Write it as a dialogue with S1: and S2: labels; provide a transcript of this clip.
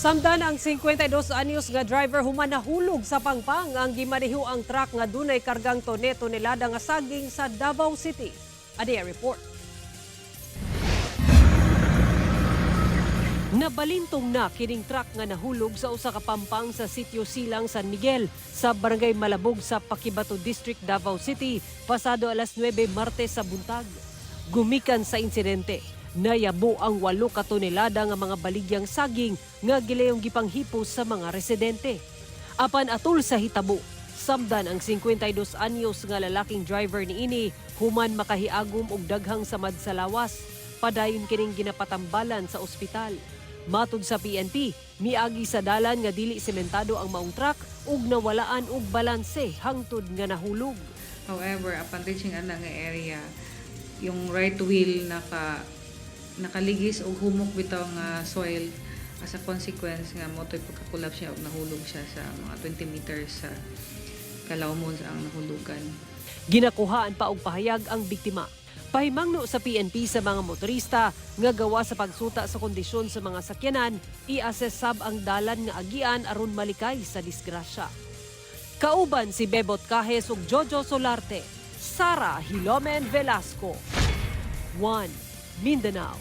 S1: Samdan ang 52 anyos nga driver human nahulog sa pangpang ang gimaneho ang truck nga dunay kargang tonelada nga saging sa Davao City. Adi report. Nabalintong na kining truck nga nahulog sa usa ka pampang sa sitio Silang, San Miguel sa Barangay Malabog sa Paquibato District, Davao City pasado alas 9 Martes sa buntag. Gumikan sa insidente, nayabo ang 8 ka tonelada nga mga baligyang saging nga gilayong gipanghipos sa mga residente. Apan atul sa hitabo, samdan ang 52 anyos nga lalaking driver niini human makahiagom og daghang samad sa lawas, padayon kining ginapatambalan sa ospital. Matud sa PNP, miagi sa dalan nga dili sementado ang maong truck ug nawalaan og balanse hangtod nga nahulog.
S2: However, upon reaching ang nga area, yung right wheel nakaligis o humok bitaw nga soil. As a consequence nga motoy pagkakulap siya o nahulog siya sa mga 20 meters sa kalawmon ang nahulugan.
S1: Ginakuhaan pa og pahayag ang biktima. Pahimangno sa PNP sa mga motorista nga gawa sa pagsuta sa kondisyon sa mga sakyanan, i-assess sab ang dalan nga agian aron malikay sa disgrasya. Kauban si Bebot Cajes ug Jojo Solarte, Sara Hilomen Velasco. 1 Mindanao.